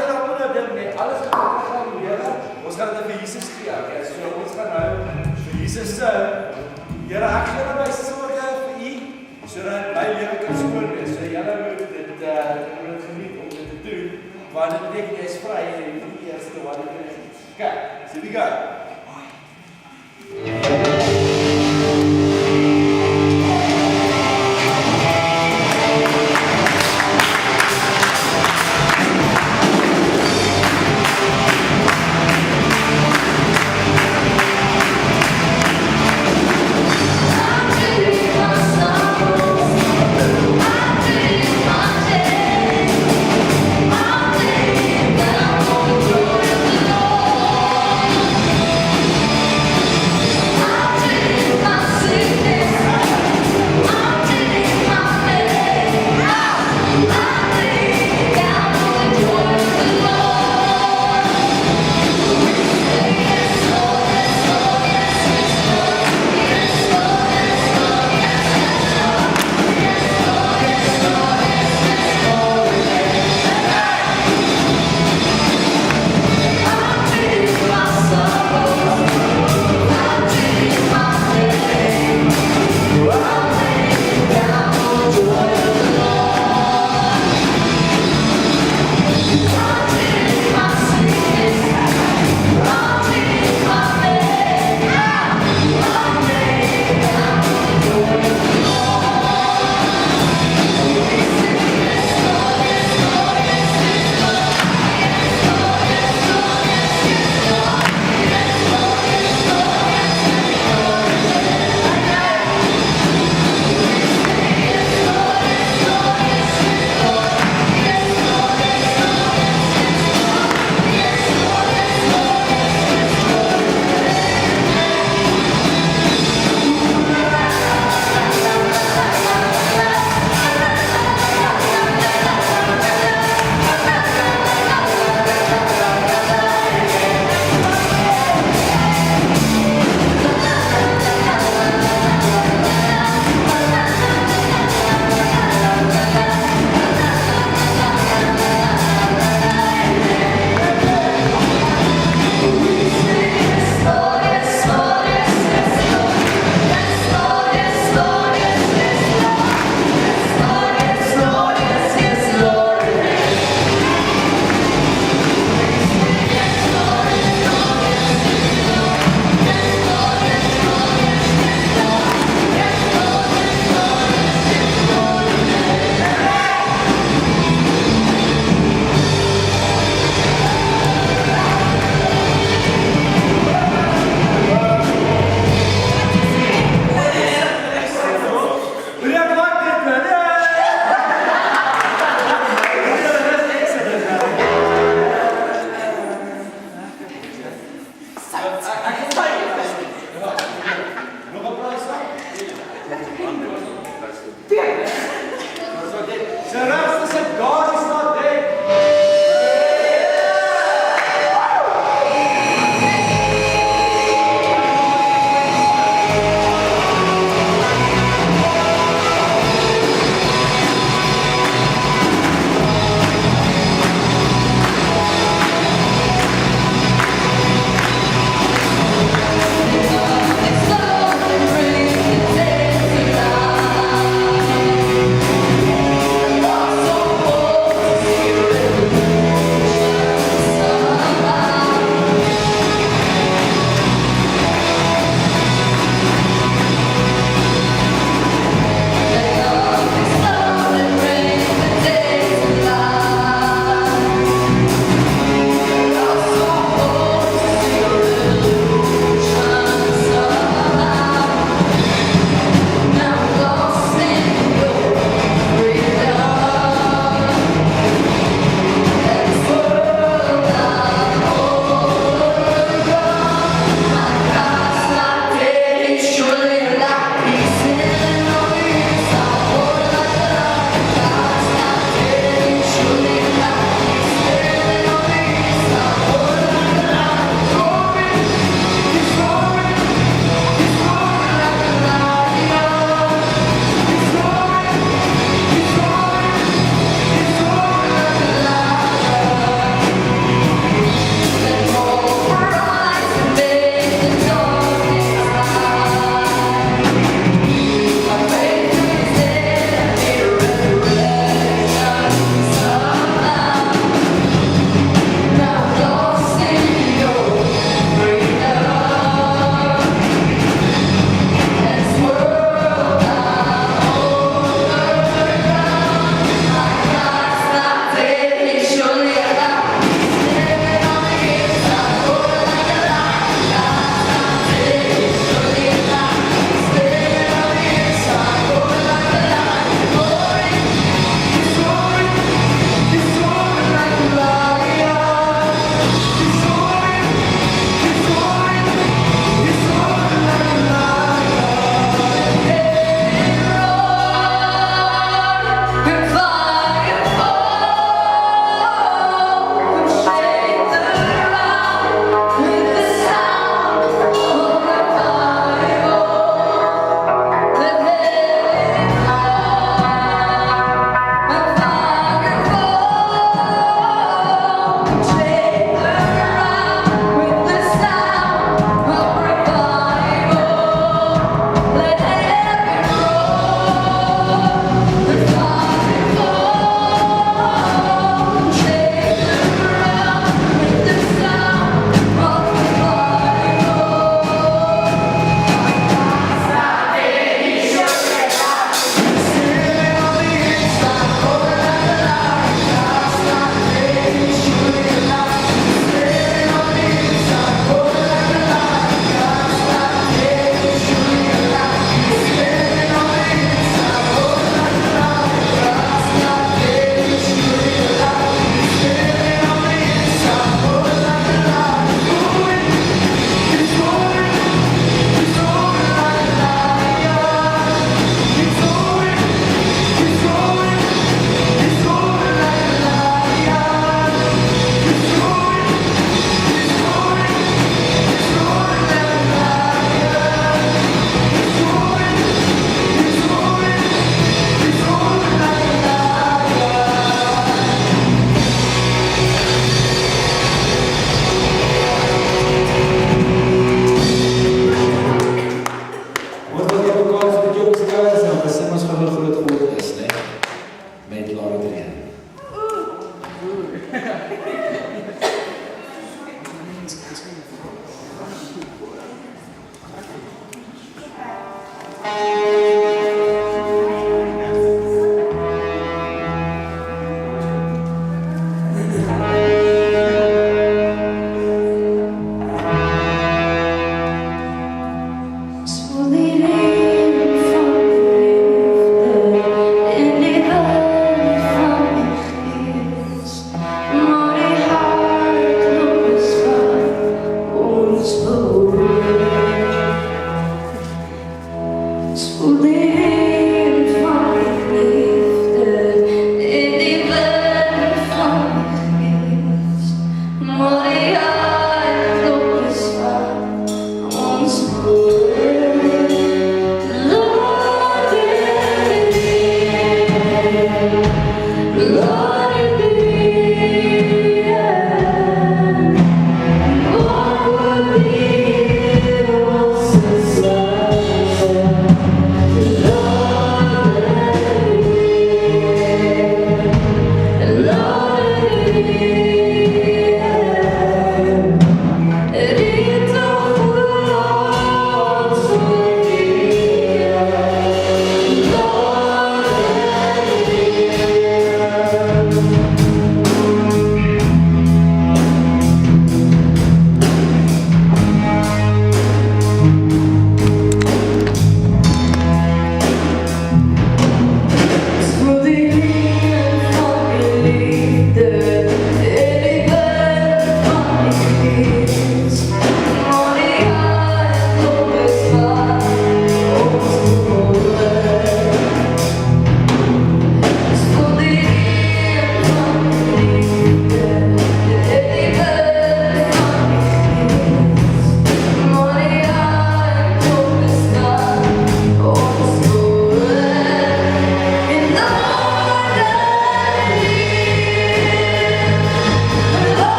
alleen al moeten we alles gaan leren. Ons gaan dit vir Jesus gee. Okay, so ons gaan nou vir Jesus sê, Here, ek gee nou my sorge vir U, sodat my lewe kan skoon wees. So julle moet dit geniet om dit te doen, want dit beteken jy is vry en die eerste wat dit is. Okay, so we go. I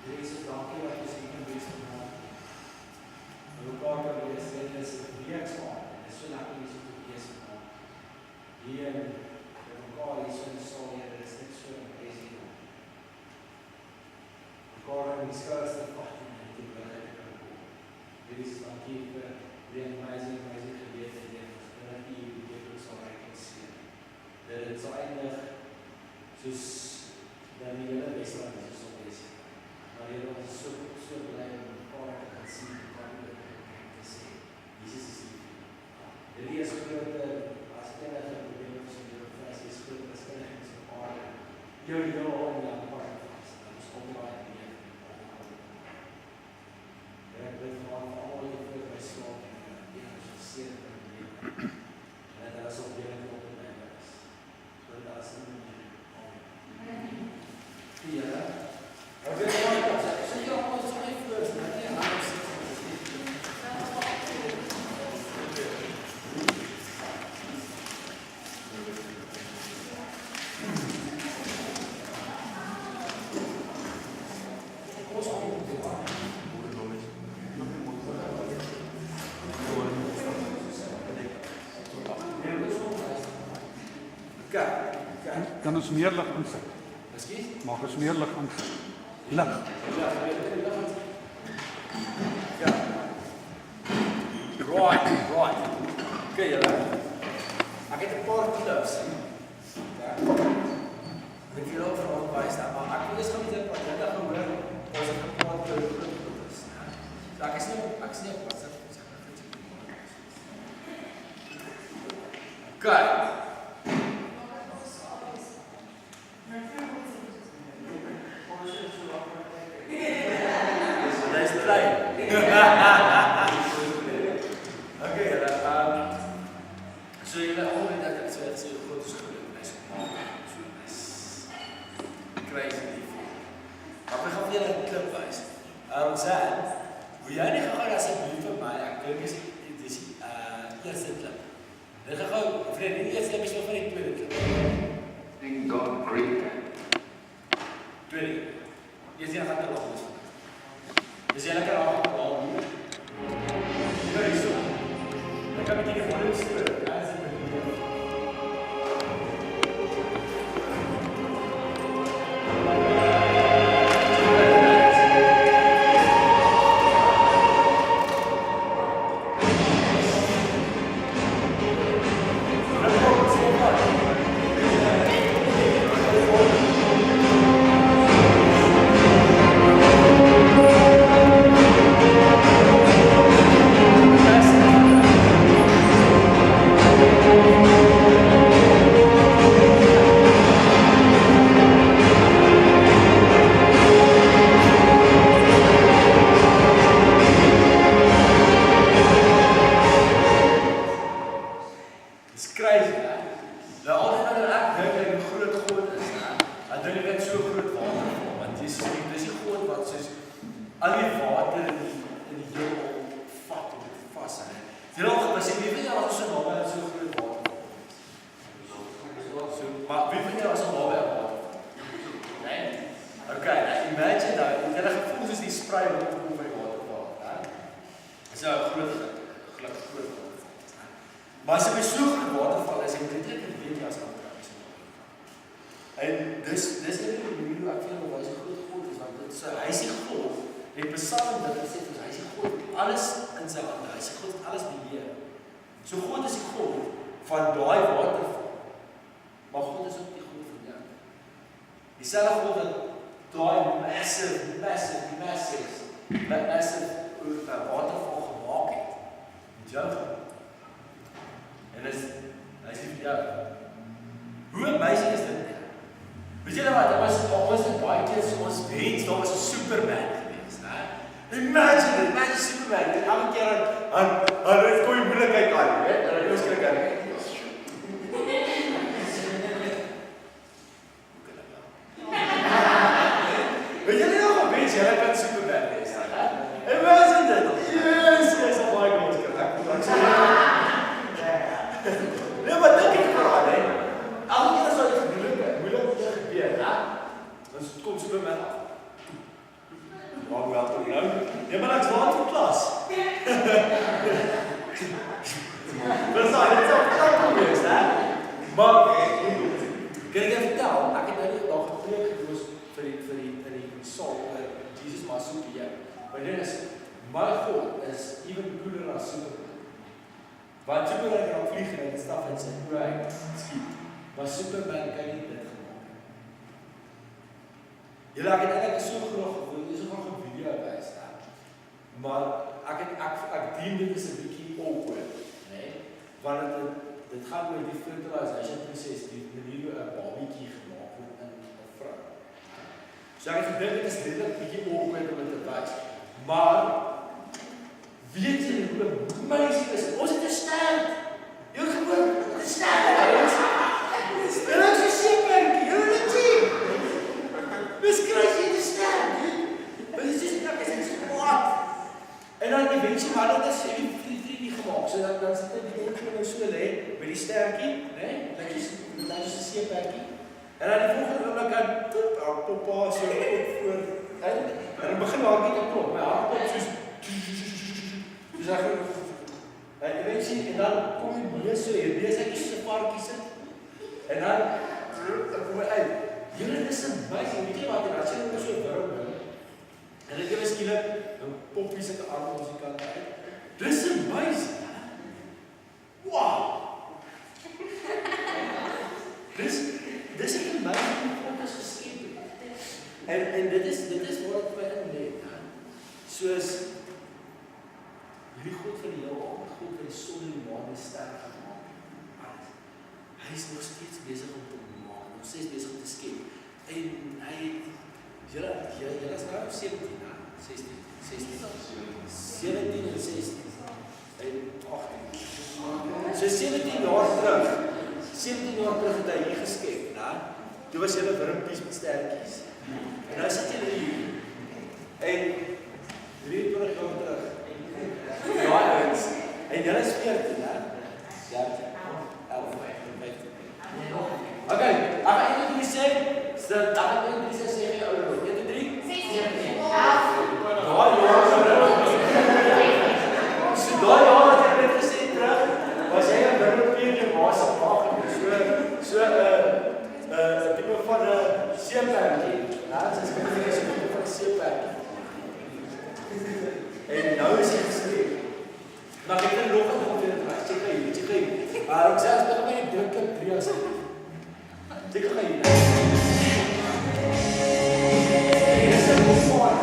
Jesus, dankie dat ons hier kan wees vandag. Mekaar kan wees, en dit is 'n reeksaak. Dit is so lekker om te wees vandag. Hier in mekaar hier so in die saal, Here, dit is net so impressive. Mekaar in die skouers te vat en die billigheid te kan kom. Jesus, dankie vir die amazing geleentheid, Here, dat U die sal reg kan sien. Dat dit sal eindig soos dat die hele Wesland is so wees. Maar Here, ons is so bly om mekaar te kan sien, te sê, Jesus is lief. Hierdie is groter as enige probleem ons in jou vlees, is groter as enige iets op aarde. Jou en jou apart was, dat ons omdraai en leef. Here, ek bid vir almal die voor my slaap en ons geseën kan leef. En dat hulle sal weer in op my is. So dat as in die Amen. Here, ek weet wat ek sê jy almal so my vloers, net nie anders sit. Kan ons meer lig insit? Mag ons meer lig insit? Lig. Ja. Right. Okay, julle. Ek het 'n paar clips. Ja. Ek wil ook vra wys dat maar ek wil eens gaan dit wat jy gaan hoor. Ons het 'n paar clips. Ja. Ek sien op WhatsApp. Okay. So julle al weet dat ek sê dat sy groot is geword is gemaak. So is crazy lief. Maar ek gaan vir julle 'n klip wys. Zan, wil jy nie gou asseblief vir my, ek dink dis eerste klip. Ek gaan gou vriend, die eerste klip is van die tweede klip. Thank God great. Tweede. Jy sien gaan te lag is. Dis jy lekker aan hier. Hier is so. Ek kan met die volume stuur. Maar as jy by so groot waterval is, jy moet dit lekker weet jy as kan praat. En dis net die manier hoe ek vir jou wys hoe groot God is, want dit so hy is die God. Die Psalm dat hy sê hy is die God, alles in sy hande. Hy is die God wat alles beheer. So God is die God van daai waterval. Maar God is ook die God van jou. Dieselfde God wat daai massive waterval gemaak het. Met jou. En hy is nie vir jou. Hoe amazing is dit? Weet julle wat, ons het baie keer ons wens, daar was 'n Superman gewees, né? Imagine Superman, en elke keer hy gooi moeilikheid aan, weet? En hy ons skrik aan. Weet julle nog een wens, julle kan Superman wees, né? Imagine dit, yes, al baie goed skrik. Nee, maar dink ek maar aan, elke keer as jy moeilik gebeur, hè? Dan kom Superman af. Ja, maar ek's laat vir klas. Dis al net so knap gewees, hè? Maar kan ek jou vertel, ek het nou die dag gepreek gedoos vir die saal, Jesus maar soek jy. Maar dit is, my God is even cooler as Superman. Want Superman kan vlieg en hy het staf in sy oor skiet. Maar Superman kan nie dit gemaak. Julle, ek het eintlik so graag gevoel, dis so graag 'n video wys, hè. Maar ek dien dit is 'n bietjie awkward, né? Want dit gaan oor die fertilization proses, die manier hoe 'n babietjie gemaak word in 'n vrou. So ek gedink dit is redelik bietjie awkward om dit te wys. Maar weet jy hoe amazing is? Ons het 'n ster. Jy gewoon 'n ster. Dit is 'n seeperkie, jy weet dit. Dis crazy die ster. Maar dit is net ek sê wat. En dan die mense maar dit is 3 gemaak. So dan sit dit die ding so lê by die stertjie, né? Dan is 'n seeperkie. En dan die volgende oomblik kan papa so voor. En dan begin haar net te klop. My hart klop soos en dan kom die neus so hier, neus ek so 'n paartjie sit. En dan kom hy uit. Julle is 'n baie, weet jy wat, as jy net so wurm bring. En ek het skielik 'n poppie se arm aan die kant uit. Dis amazing. Wow. Dis 'n amazing wat ons geskep het. En dit is wat ek by in lê. Soos hierdie God van die heelal, God van die son en die maan en die sterre gemaak. Hy is nog steeds besig om te maak, nog steeds besig om te skep. En hy julle is nou 17, hè? 16 en 16. En 18. So 17 jaar terug het hy hier geskep, né? Toe was julle wurmpies met stertjies. En nou sit julle hier. En 23 jaar terug. Ja, ouens. En julle is 14, hè? 13, 11, 15. Okay, ek gaan eintlik sê, dat ek eintlik sê jy ouer. 1 2 3 17. So daai jaar wat ek net gesê terug, was jy 'n wurmpie in jou ma se maag en so 'n tipe van 'n seeperkie. Ja, dit is 'n tipe van 'n seeperkie. En nou is hy geskep. Maar ek het nog weer check hy. Maar ek sê as ek my druk op 3 as check hy. Dis 'n mooi.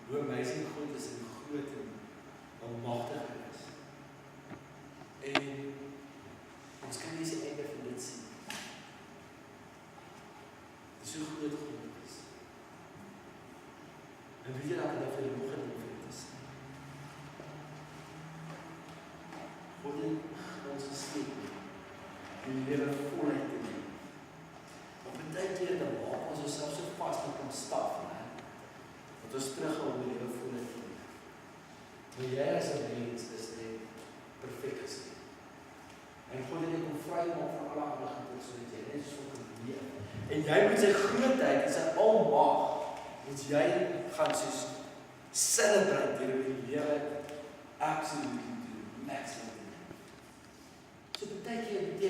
Hoe amazing God is en groot en almagtig is. En ons kan nie die einde van dit sien. Dit is so groot God is. En weet jy dat ek vir die nog het is? God het ons geskep die lewe voluit te neem. Op 'n tydjie dan maak ons osself so vas met ons staf, né? Dat ons terughou om die lewe voluit te neem. Maar jy as 'n mens is net perfek geskep. En God het jou kom vry maak van alle ander goed sodat jy net so kan leef. En jy moet sy grootheid en sy almag, moet jy gaan soos celebrate deur die lewe absoluut to the maximum. So beteken moet jy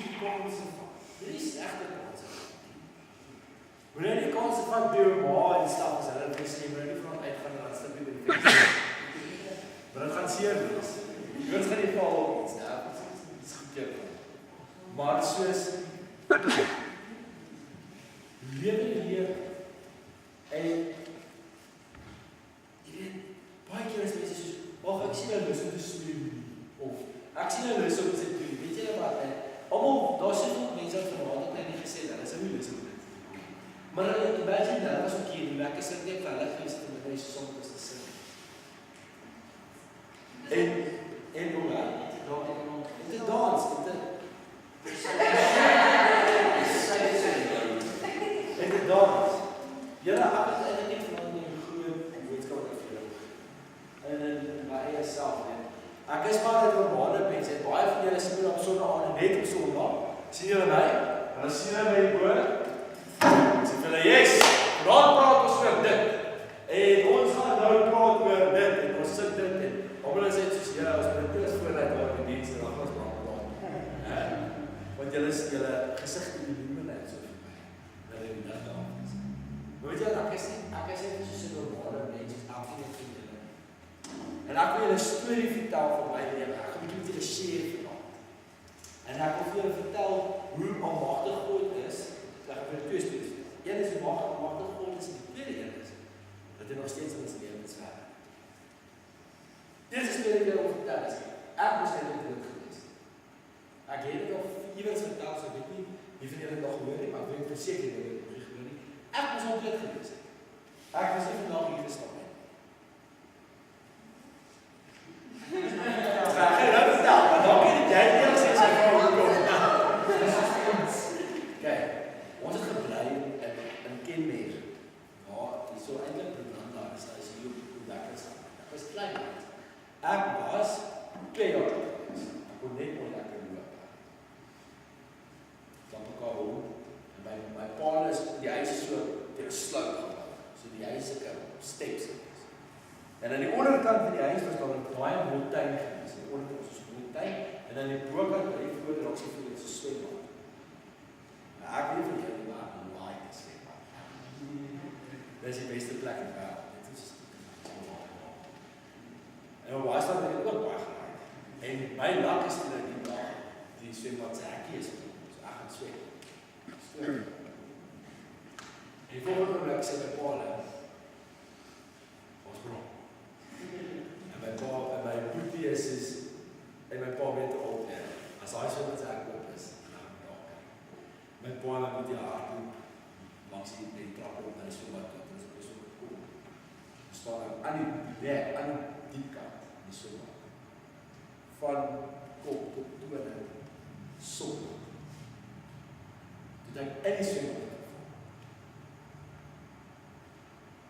die kanse van. Dit is regte kanse. Wanneer die kanse van jou ma en stap as hulle gesê maar nie van uitgaan en dan stap jy by die venster. Maar dit gaan seer wees. Jy gaan nie val op iets, né? Dit is goed jou. Maar soos lewe hier en jy weet, baie keer is mense soos, "Wag, ek sien nou lus om te swem," of "Ek sien nou lus om te doen." Weet jy wat? Almal, daar's soveel mense wat verraad het en nie gesê dat hulle nie lus om dit te doen. Maar imagine dat was ook hier, lekker sit net vir hulle gees te met mense soms te sit. En hoe gaan dit? Dit dans, en dit dans. Julle het eintlik net van die groot wetenskap vir jou. En my eie self, né? Ek is maar 'n normale mens. Baie van julle sien op Sondag aan net op Sondag. Sien julle my? En dan sien hulle my hoor. Sê vir hulle, "Yes, praat ons oor dit." En ons gaan nou praat oor dit en ons sit dit en almal sê soos, "Ja, ons moet dit vooruit daar in die diens en dan gaan ons praat." Want julle gesigte illuminate so vir my. Dat jy dit daar is. Maar weet jy, ek is net soos 'n normale mens, elkeen van julle. En ek wil julle 'n storie vertel van my lewe. Ek gaan 'n bietjie met julle share vanaand. En ek wil vir julle vertel hoe almagtig God is. Ek gaan vir twee stories vertel. Een is hoe almagtig God is en die tweede een is dat hy nog steeds in ons lewens werk. Dit is wat ek wil vertel is. Ek moes net dood gewees. Ek het dit al iewers vertel, so ek weet nie wie van julle dit al gehoor het, maar ek weet verseker dat dit nog nie gehoor nie. Ek moes al dood gewees. Ek was nie vandag hier gestaan nie. Ek gaan nou vertel, maar dan kan jy eers sê sy vrou hoekom. Kyk, ons het gebly in Kenmare. Ja, dis so eintlik beland daar is as jy hoe lekker is. Ek was klein. Ek was 2 jaar oud. Ek kon net maar lekker loop. Dan mekaar hom en my pa is die huis is so deur 'n sloot gebou. So die huis se steps. En aan die onderkant van die huis was daar 'n baie mooi tuin gewees. Die onderkant was so 'n mooi tuin en aan die bokant by die voor daar sien jy so 'n swembad. Nou ek weet vir julle maar like die swembad. Dis die beste plek in die wêreld. Dit is en was dat ek ook baie geraak. En my lak is dat die swembad se hekkie is. So ek gaan swem. En volgende week sê my pa ons bron. En my boetie is en my pa weet al, as hy so met sy oop is, dan dalk. My pa en my boetie hardloop, langs die trap op, en is so wat, dit is so cool. Ons staan aan die diep kant, die so wat. Van kop tot tone, son. Toe denk in die swembad.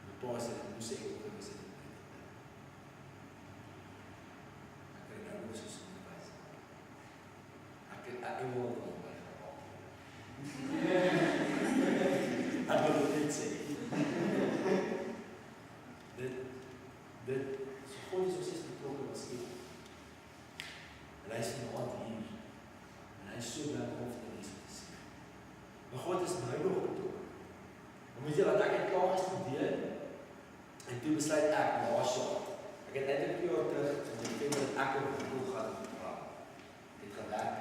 My pa sê, moes ek ook in die swembad. Ek wil ook nog by geraak. Ek wil dit sê. Dit, so God is ons steeds betrokken was hier. En hy is vanavond hier. En hy is so blij om te lees te sien. Maar God is nou nog betrokken. Dan moet jy dat ek het klaar gestudeer. En toe besluit ek, laas jaar. Ek het eindelijk 2 jaar terug, en ek denk dat ek op die doel gaan vraag. Ek het gewerk.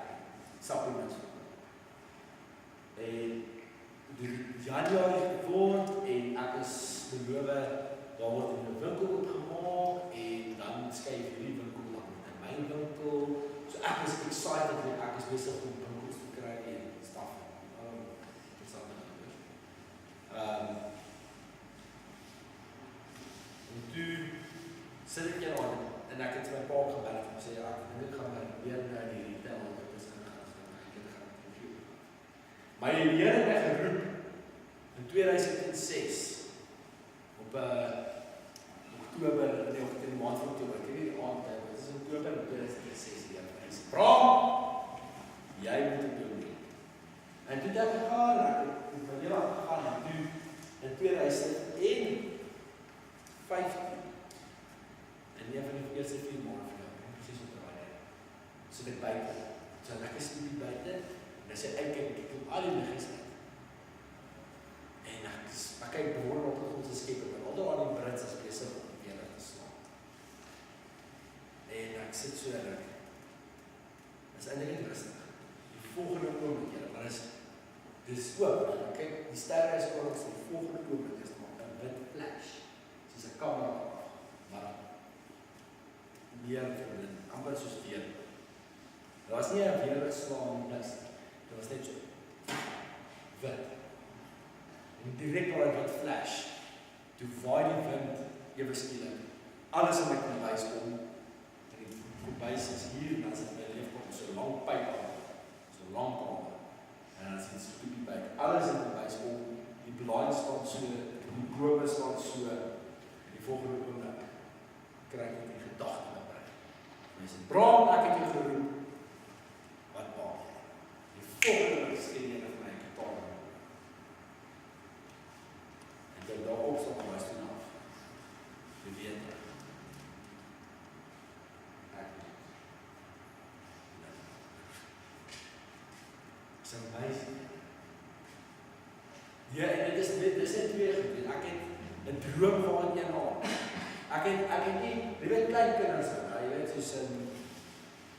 Supplements. En die Januarie geword en ek is beloof, daar word in 'n winkel opgemaak en dan skuif hierdie winkel dan in my winkel. So ek is excited en ek is besig om winkels te kry en staf. Dit sal nou gebeur. sit ek hier aan en ek het my pa gebel en sê ja, ek gaan maar weer na die retail wat is ingaan so ek het gaan konflik. Maar die Here het my geroep in 2006 op Oktober, nee, in die maand van Oktober, ek weet nie die aand, dit is Oktober 2006 die Here sê, "Bram, jy moet dit doen." En toe het ek gegaan, ek het met julle gegaan en toe in 2015 en een van die eerste 4 maande van jou, precies op die waarde, so ek buiten, so lekker studie buiten, en as jy uitkijk, ek kom al die liggies uit. En ek kyk behoorlijk op die Godse skepper, en al daar die Brits is besig om die weer te slaan. En ek sit so en ek, is eindelijk niet rustig. Die volgende oomblik, maar dis ook, en kyk, die sterre is oorlogs, die volgende oomblik is maar een wit flash, soos een kamera af, maar meer verblind, amper soos weer. Daar was nie een weer geslaan, niks, dit was net so, wit. En direct waar die wit flash, toe waai die wind, ewe skielik, alles in my kombuis kom, en die kombuis is hier, en dan sit my leefkom, so lang pyp aan, so lang kamer, en dan is die stoepie byk, alles in die kombuis kom, die blaai staan so, die bome staan so, en die volgende oomblik, krijg ek die gedachte met my. En hy sê, "Bram, ek het jou geroep." Wat maak jy? Die volgende oomblik skien jy vir my gitaar. En ek daar opstaan van my stoel af. Jy weet ek. It's amazing. Ja, en dit is net twee gebeur. Ek het 'n droom gehad een aand. Ek het nie, jy weet klein kinders, jy weet soos in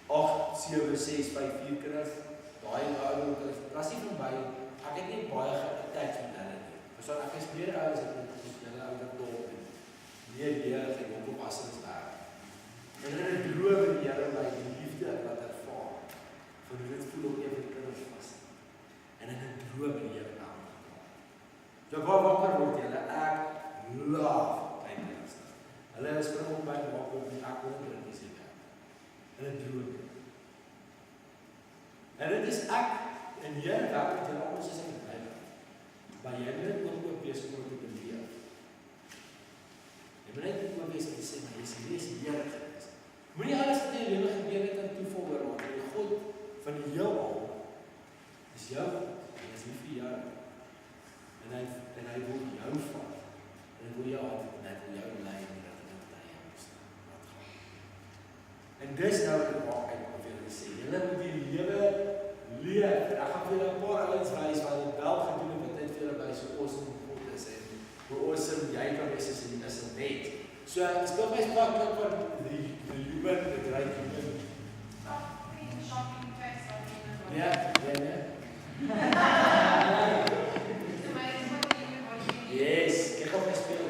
8, 7, 6, 5, 4 kinders, daai ouer kinders, was nie van my, ek het nie baie ge-attach met hulle nie. So ek is meer ouers as hulle ouer dorp en meer jeug en ook op assenswerk. En in 'n droom in die Here my die liefde wat ervaar, van hoe dit voel om een van die kinders vas. En in 'n droom in die Here naam gekom. So waar wakker word jy? Ek love klein kinders. Hulle spring op my maak op die ek wil dit nie sê nie. In 'n droom. En dit is ek en Here werk met julle almal soos in die Bybel. Maar jy moet dit ook besig om te beleef. Jy moet net ook besig om te sê, maar jy is die Here gewees. Moenie alles wat in jou lewe gebeur het aan toeval oorlaat. Die God van die heelal is jou God. En is nie vir jou. En hy wil jou vat. En hy wil jou hart en hy wil jou lei en dat hy met jou moet laat gaan. En dis nou wat ek maak uit om vir julle te sê. Julle moet die lewe leef. Ek gaan vir julle 'n paar ouens wys wat dit wel gedoen het wat net vir julle by so awesome God is en hoe awesome jy kan wees as jy is 'n net. So ek speel my spak van die human, the great human. Ja, ja. Yes, ek gaan my speel.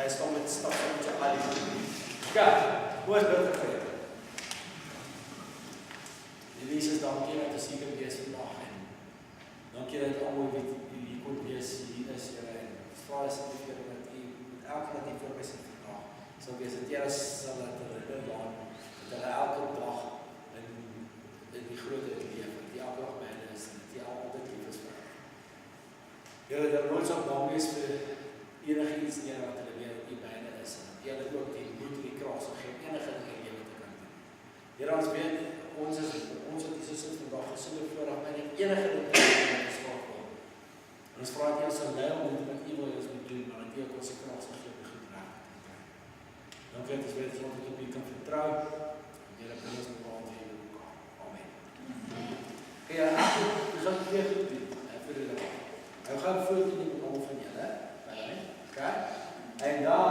Jy staan met stap met jou al die. Ja, hoe is dit vir jou? Jesus, dankie dat ons hier wees vandag en dankie dat almal weet hier kon wees, hier is Here en vra asseblief Here dat U met elke wat U voorwys het vandag sal wees dat Here sal dat hulle laan dat hulle elke dag in die grootheid leef, dat U elke dag by hulle is en dat U altyd lief is vir hulle. Here, dat nooit sal bang wees vir enige iets Here wat hulle weet dat U by hulle is en dat U hulle ook die moed en die krag sal gee om enige in hulle lewe te kan doen. Here, ons weet ons het Jesus sit vandag gesien voordat my enige ding geskaap word. En ons vra dat jy sal lei om met U wil ons moet doen, maar dat jy ook ons krag sal gee om goed reg te kry. Dankie dat ons weet dat ons op U kan vertrou. En Here bring ons bepaald hier in mekaar. Amen. Ja, ons gaan weer goed doen vir julle. Hy gaan voort in die almal van julle, okay? En dan